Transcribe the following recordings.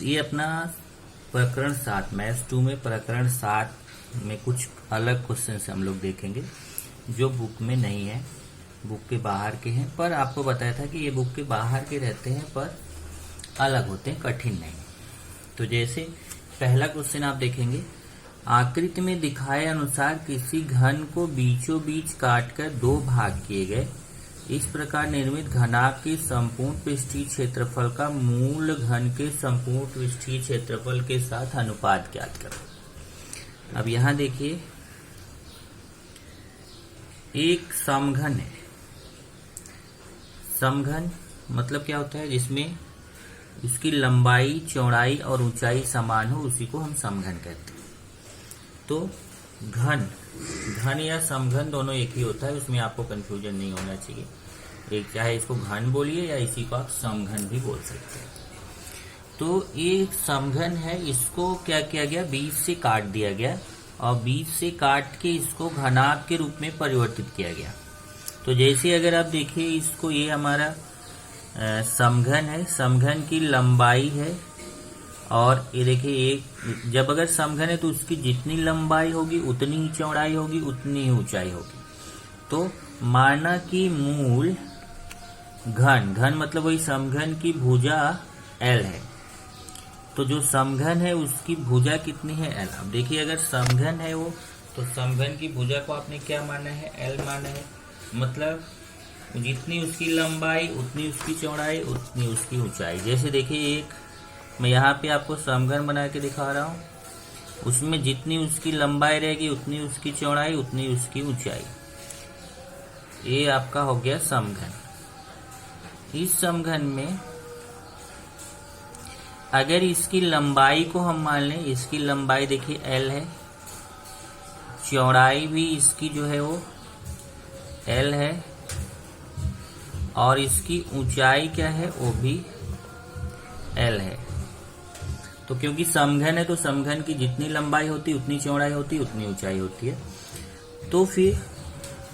ये अपना प्रकरण 7 मैथ्स 2 में प्रकरण 7 में कुछ अलग क्वेश्चन हम लोग देखेंगे जो बुक में नहीं है, बुक के बाहर के हैं। पर आपको बताया था कि ये बुक के बाहर के रहते हैं पर अलग होते हैं, कठिन नहीं। तो जैसे पहला क्वेश्चन आप देखेंगे, आकृति में दिखाए अनुसार किसी घन को बीचों बीच काटकर दो भाग किए गए, इस प्रकार निर्मित घनाभ के संपूर्ण पृष्ठीय क्षेत्रफल का मूल घन के संपूर्ण पृष्ठीय क्षेत्रफल के साथ अनुपात ज्ञात करो। अब यहां देखिए, एक समघन है। समघन मतलब क्या होता है? जिसमें उसकी लंबाई, चौड़ाई और ऊंचाई समान हो, उसी को हम समघन कहते हैं। तो घन या समघन दोनों एक ही होता है, उसमें आपको कंफ्यूजन नहीं होना चाहिए। एक चाहे इसको घन बोलिए या इसी को आप समघन भी बोल सकते हैं। तो ये समघन है, इसको क्या किया गया, बीच से काट दिया गया और बीच से काट के इसको घनाभ के रूप में परिवर्तित किया गया। तो जैसे अगर आप देखिए इसको, ये हमारा समघन है, समघन की लंबाई है और ये देखिए एक, जब अगर समघन है तो उसकी जितनी लंबाई होगी उतनी ही चौड़ाई होगी, उतनी ही ऊंचाई होगी। तो माना कि मूल घन मतलब वही समघन की भुजा L है, तो जो समघन है उसकी भुजा कितनी है, L। अब देखिए अगर समघन है वो, तो समघन की भुजा को आपने क्या माना है, L माना है। मतलब जितनी उसकी लंबाई उतनी उसकी चौड़ाई उतनी उसकी ऊंचाई। जैसे देखिए एक मैं यहाँ पे आपको समघन बना के दिखा रहा हूँ, उसमें जितनी उसकी लंबाई रहेगी उतनी उसकी चौड़ाई उतनी उसकी ऊंचाई। ये आपका हो गया समघन। इस समघन में अगर इसकी लंबाई को हम मान लें, इसकी लंबाई देखिए L है, चौड़ाई भी इसकी जो है वो L है और इसकी ऊंचाई क्या है, वो भी L है। तो क्योंकि समघन है तो समघन की जितनी लंबाई होती उतनी चौड़ाई होती उतनी ऊंचाई होती है। तो फिर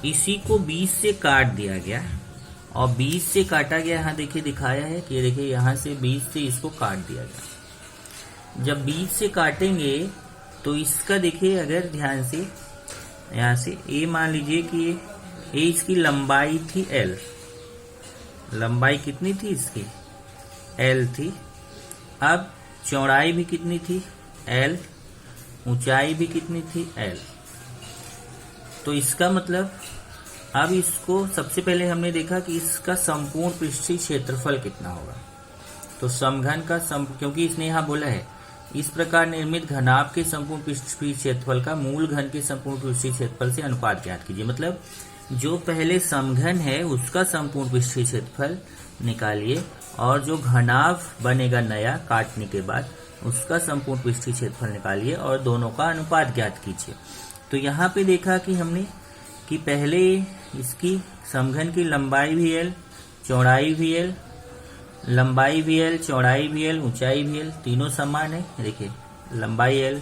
इसी को बीच से काट दिया गया और बीच से काटा गया, यहाँ देखिए दिखाया है कि देखिए यहाँ से बीच से इसको काट दिया गया। जब बीच से काटेंगे तो इसका देखिए अगर ध्यान से यहाँ से ये मान लीजिए कि ये इसकी लंबाई थी L, लंबाई कितनी थी इसकी, L थी। अब चौड़ाई भी कितनी थी, L, ऊंचाई भी कितनी थी, L। तो इसका मतलब अब इसको सबसे पहले हमने देखा कि इसका संपूर्ण पृष्ठीय क्षेत्रफल कितना होगा। तो समघन का क्योंकि इसने यहाँ बोला है इस प्रकार निर्मित घनाभ के संपूर्ण पृष्ठीय क्षेत्रफल का मूल घन के संपूर्ण पृष्ठीय क्षेत्रफल से अनुपात ज्ञात कीजिए। मतलब जो पहले समघन है उसका संपूर्ण पृष्ठीय क्षेत्रफल निकालिए और जो घनाभ बनेगा नया काटने के बाद उसका संपूर्ण पृष्ठीय क्षेत्रफल निकालिए और दोनों का अनुपात ज्ञात कीजिए। तो यहाँ पे देखा कि हमने कि पहले इसकी समघन की लंबाई भी L, चौड़ाई भी L, लंबाई भी L, चौड़ाई भी L, ऊंचाई भी L, तीनों समान है। देखिए लंबाई L,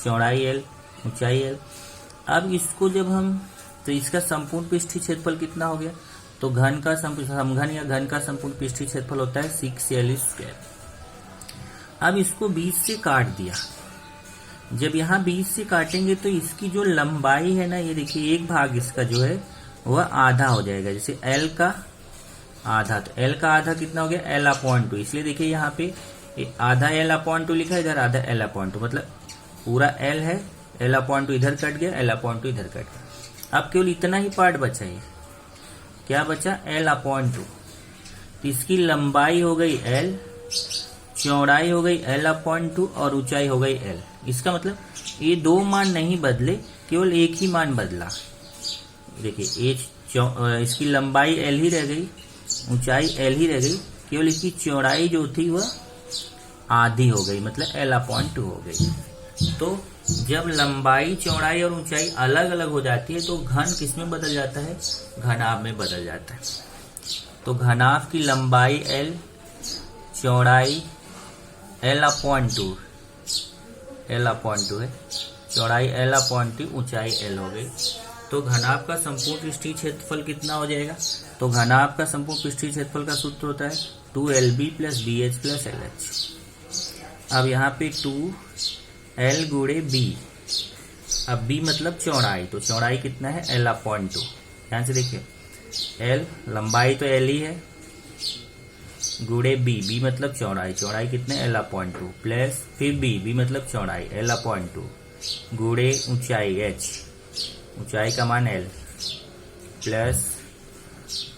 चौड़ाई L, ऊंचाई L। अब इसको जब हम, तो इसका संपूर्ण पृष्ठीय क्षेत्रफल कितना हो गया, तो घन का समघन या घन का संपूर्ण पृष्ठीय क्षेत्रफल होता है 6L²। अब इसको बीच से काट दिया। जब यहाँ बीच से काटेंगे तो इसकी जो लंबाई है ना, ये देखिए एक भाग इसका जो है वह आधा हो जाएगा। जैसे L का आधा, तो L का आधा कितना हो गया, L/2। इसलिए देखिए यहाँ पे आधा L/2 लिखा है, इधर आधा L/2, मतलब पूरा L है, L/2 इधर कट गया, L/2 इधर कट गया। अब केवल इतना ही पार्ट बचा है, क्या बचा, L/2। तो इसकी लंबाई हो गई L, चौड़ाई हो गई L/2 और ऊंचाई हो गई L। इसका मतलब ये दो मान नहीं बदले, केवल एक ही मान बदला। देखिए इसकी लंबाई L ही रह गई, ऊंचाई L ही रह गई, केवल इसकी चौड़ाई जो थी वह आधी हो गई, मतलब L/2 हो गई। तो जब लंबाई, चौड़ाई और ऊंचाई अलग अलग हो जाती है तो घन किस में बदल जाता है, घनाभ में बदल जाता है। तो घनाभ की लंबाई L, चौड़ाई L/2 है, चौड़ाई L/2, ऊंचाई L हो गई। तो घनाभ का संपूर्ण पृष्ठीय क्षेत्रफल कितना हो जाएगा, तो घनाभ का संपूर्ण पृष्ठीय क्षेत्रफल का सूत्र होता है 2LB + BH + LH। अब यहाँ पे 2l गुणे b। अब b मतलब चौड़ाई, तो चौड़ाई कितना है l/2। ध्यान से देखिए, l लंबाई तो l ही है, गुणे b मतलब चौड़ाई, चौड़ाई कितने l/2 प्लस फिर b मतलब चौड़ाई l/2 गुणे ऊंचाई h, ऊंचाई का मान l प्लस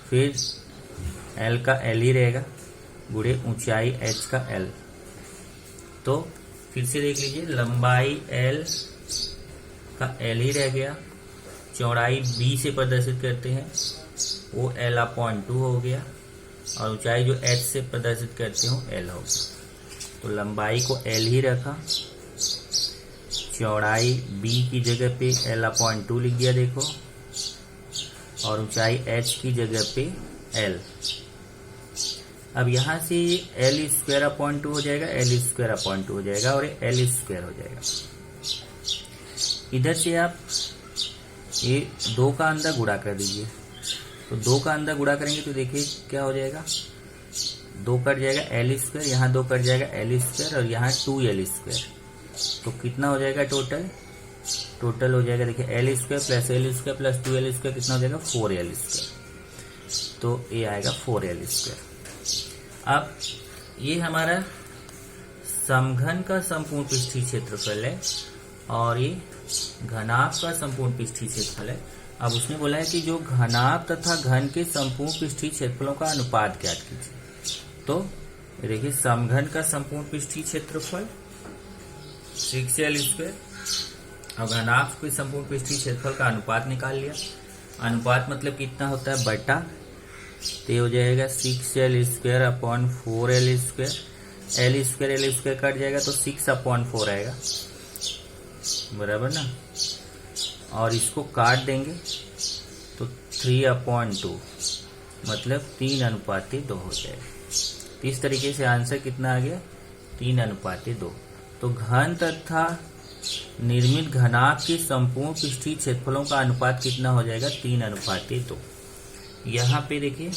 फिर l का l ही रहेगा गुणे ऊंचाई h का l। तो फिर से देख लीजिए, लंबाई l का l ही रह गया, चौड़ाई b से प्रदर्शित करते हैं वो l/2 हो गया, और ऊंचाई जो h से प्रदर्शित करते हो l हो गया। तो लंबाई को l ही रखा, चौड़ाई b की जगह पे l/2 लिख दिया देखो, और ऊंचाई h की जगह पे l। अब यहां से l² हो जाएगा, l² हो जाएगा और l² हो जाएगा। इधर से आप ये 2 का अंदर गुणा कर दीजिए, तो 2 का अंदर गुणा करेंगे तो देखिए क्या हो जाएगा, 2 कट जाएगा l², यहाँ 2 कट जाएगा l² और यहाँ 2l²। तो कितना हो जाएगा टोटल हो जाएगा, देखिए l² plus l² plus 2l² कितना हो जाएगा 4l²। तो ये आएगा 4l²। अब ये हमारा समघन का संपूर्ण पृष्ठीय क्षेत्रफल है और ये घनाभ का संपूर्ण पृष्ठीय क्षेत्रफल है। अब उसने बोला है कि जो घनाभ तथा घन के संपूर्ण पृष्ठीय क्षेत्रफलों का अनुपात ज्ञात कीजिए। तो देखिए, समघन का संपूर्ण पृष्ठीय क्षेत्रफल 6l², और घनाभ के संपूर्ण पृष्ठीय क्षेत्रफल का अनुपात निकाल लिया। अनुपात मतलब कितना होता है, बटा, तो ये हो जाएगा 6l²/4l²। l² कट जाएगा तो 6/4 आएगा, बराबर ना, और इसको काट देंगे तो 3/2 मतलब 3:2 हो जाएगा। इस तरीके से आंसर कितना आ गया, 3:2। तो घन तथा निर्मित घनाभ के संपूर्ण पृष्ठीय क्षेत्रफलों का अनुपात कितना हो जाएगा, 3:2। यहाँ पे देखिए,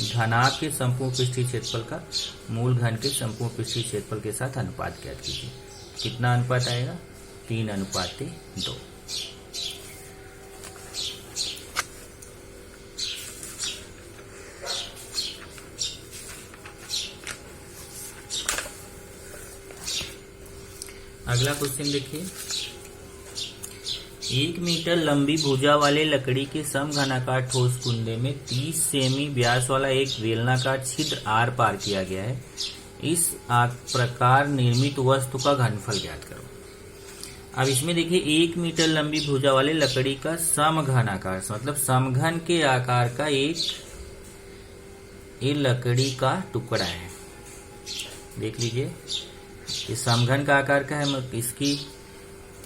घनाभ के संपूर्ण पृष्ठीय क्षेत्रफल का मूल घन के संपूर्ण पृष्ठीय क्षेत्रफल के साथ अनुपात ज्ञात कीजिए। कितना अनुपात आएगा, 3:2। अगला क्वेश्चन देखिए, 1 मीटर लंबी भुजा वाले लकड़ी के समघनाकार ठोस कुंडे में 30 सेमी व्यास वाला एक बेलनाकार छिद्र आर पार किया गया है। इस प्रकार निर्मित वस्तु का घनफल ज्ञात करो। अब इसमें देखिए, 1 मीटर लंबी भुजा वाले लकड़ी का समघनाकार मतलब समघन के आकार का एक लकड़ी का टुकड़ा है। देख लीजिए, ये समघन का आकार का है, इसकी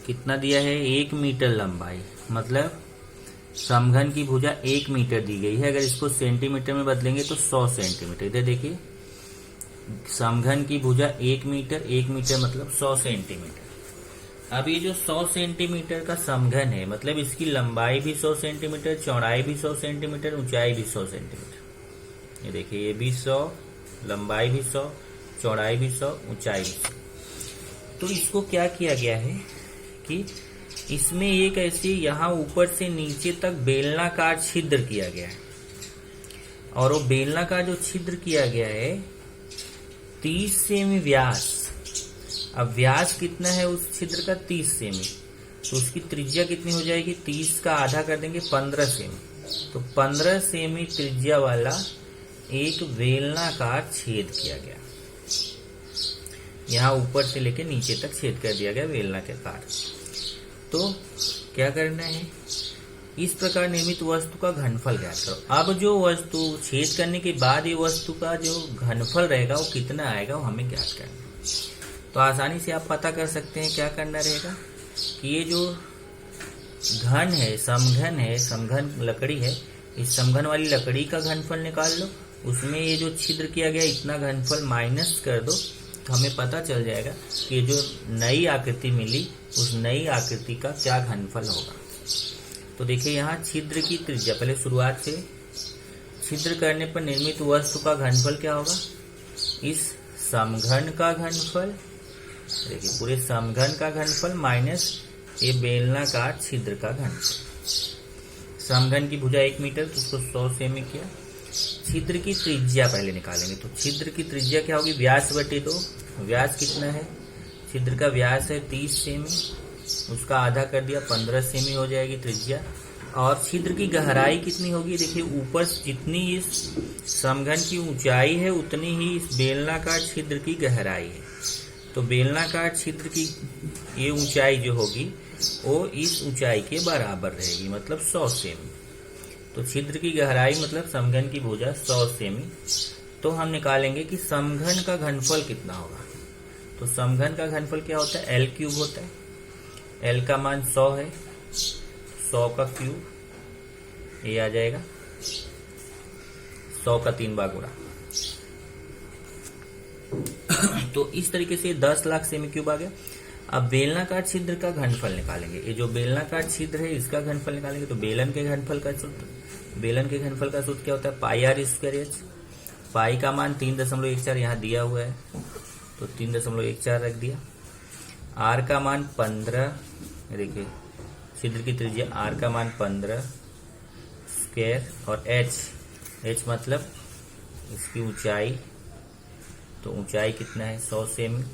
कितना दिया है, 1 मीटर लंबाई, मतलब समघन की भुजा 1 मीटर दी गई है। अगर इसको सेंटीमीटर में बदलेंगे तो 100 सेंटीमीटर। इधर देखिए, समघन की भुजा 1 मीटर मतलब 100 सेंटीमीटर। अब ये जो 100 सेंटीमीटर का समघन है, मतलब इसकी लंबाई भी 100 सेंटीमीटर, चौड़ाई भी 100 सेंटीमीटर, ऊंचाई भी 100 सेंटीमीटर। ये देखिए, ये भी 100, लंबाई भी 100, चौड़ाई भी 100, ऊंचाई भी 100। तो इसको क्या किया गया है कि इसमें एक ऐसे यहाँ ऊपर से नीचे तक बेलनाकार छिद्र किया गया है, और वो बेलनाकार जो छिद्र किया गया है 30 सेमी व्यास। अब व्यास कितना है उस छिद्र का, 30 सेमी, तो उसकी त्रिज्या कितनी हो जाएगी, 30 का आधा कर देंगे 15 सेमी। तो 15 सेमी त्रिज्या वाला एक बेलनाकार छेद किया गया, यहाँ ऊपर से लेकर नीचे तक छेद कर दिया गया बेलना के आकार। तो क्या करना है, इस प्रकार निर्मित वस्तु का घनफल ज्ञात करो। अब जो वस्तु छेद करने के बाद ये वस्तु का जो घनफल रहेगा वो कितना आएगा, वो हमें ज्ञात करना है। तो आसानी से आप पता कर सकते हैं क्या करना रहेगा कि ये जो घन है, समघन लकड़ी है, इस समघन वाली लकड़ी का घनफल निकाल लो, उसमें ये जो छिद्र किया गया इतना घनफल माइनस कर दो, तो हमें पता चल जाएगा कि जो नई आकृति मिली उस नई आकृति का क्या घनफल होगा। तो देखिए, यहाँ छिद्र की त्रिज्या, पहले शुरुआत से छिद्र करने पर निर्मित वस्तु का घनफल क्या होगा, इस समघन का घनफल देखिए पूरे समघन का घनफल माइनस ये बेलनाकार छिद्र का घनफल। समघन की भुजा 1 मीटर, तो उसको 100 सेमी किया। छिद्र की त्रिज्या पहले निकालेंगे, तो छिद्र की त्रिज्या क्या होगी, व्यास बटे 2। व्यास कितना है, छिद्र का व्यास है 30 सेमी, उसका आधा कर दिया 15 सेमी हो जाएगी त्रिज्या। और छिद्र की गहराई कितनी होगी, देखिए ऊपर जितनी इस समघन की ऊंचाई है उतनी ही इस बेलनाकार छिद्र की गहराई है। तो बेलनाकार छिद्र की ये ऊंचाई जो होगी वो इस ऊंचाई के बराबर रहेगी, मतलब 100 सेमी। तो छिद्र की गहराई मतलब समघन की भुजा 100 सेमी। तो हम निकालेंगे कि समघन का घनफल कितना होगा। तो समघन का घनफल क्या होता है, L क्यूब होता है। L का मान 100 है, 100 का क्यूब ये आ जाएगा 100 का 3 बार गुणा। तो इस तरीके से 10 लाख सेमी क्यूब आ गया। अब बेलनाकार छिद्र का घनफल निकालेंगे। ये जो बेलनाकार छिद्र है इसका घनफल निकालेंगे। तो बेलन के घनफल का सूत्र क्या होता है, पाई आर स्क्वायर एच। पाई का मान 3.14 यहाँ दिया हुआ है, तो 3.14 रख दिया। आर का मान 15, देखिए छिद्र की त्रिज्या आर का मान 15 स्क्वायर, और एच मतलब इसकी ऊंचाई, तो ऊंचाई कितना है 100 सेमी,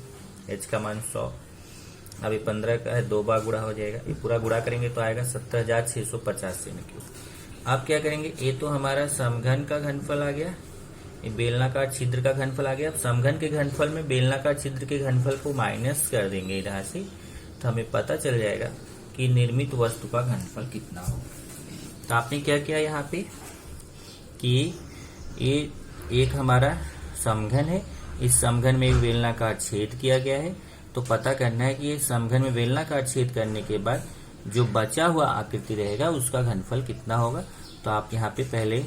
एच का मान 100। अब ये 15 का है, 2 बार गुणा हो जाएगा, ये पूरा गुणा करेंगे तो आएगा 70,650 सेमी क्यूब। अब क्या करेंगे, ये तो हमारा समघन का घनफल आ गया, ये बेलनाकार छिद्र का घनफल आ गया। अब समघन के घनफल में बेलनाकार छिद्र के घनफल को माइनस कर देंगे इधर से, तो हमें पता चल जाएगा कि निर्मित वस्तु का घनफल कितना हो। तो आपने क्या किया यहाँ पे कि ये एक हमारा समघन है, इस समघन में बेलनाकार छेद किया गया है। तो पता करना है कि ये समघन में बेलनाकार छेद करने के बाद जो बचा हुआ आकृति रहेगा उसका घनफल कितना होगा। तो आप यहाँ पे पहले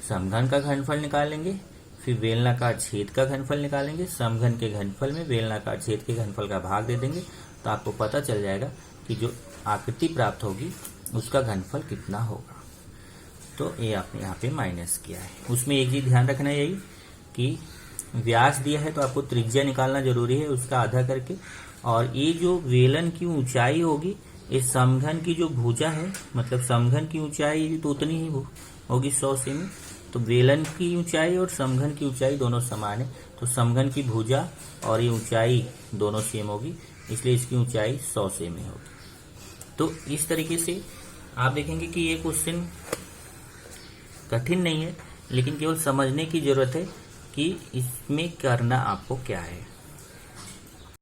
समघन का घनफल निकालेंगे, फिर बेलनाकार छेद का घनफल निकालेंगे, समघन के घनफल में बेलनाकार छेद के घनफल का भाग दे देंगे, तो आपको पता चल जाएगा कि जो आकृति प्राप्त होगी उसका घनफल कितना होगा। तो ये आपने यहाँ पे माइनस किया है। उसमें एक चीज ध्यान रखना है यही कि व्यास दिया है तो आपको त्रिज्या निकालना जरूरी है उसका आधा करके। और ये जो बेलन की ऊंचाई होगी, इस समघन की जो भुजा है, मतलब समघन की ऊंचाई तो उतनी ही होगी 100 सेमी। तो बेलन की ऊंचाई और समघन की ऊंचाई दोनों समान है, तो समघन की भुजा और ये ऊंचाई दोनों सेम होगी, इसलिए इसकी ऊंचाई 100 सेमी होगी। तो इस तरीके से आप देखेंगे कि ये क्वेश्चन कठिन नहीं है, लेकिन केवल समझने की जरूरत है कि इसमें करना आपको क्या है।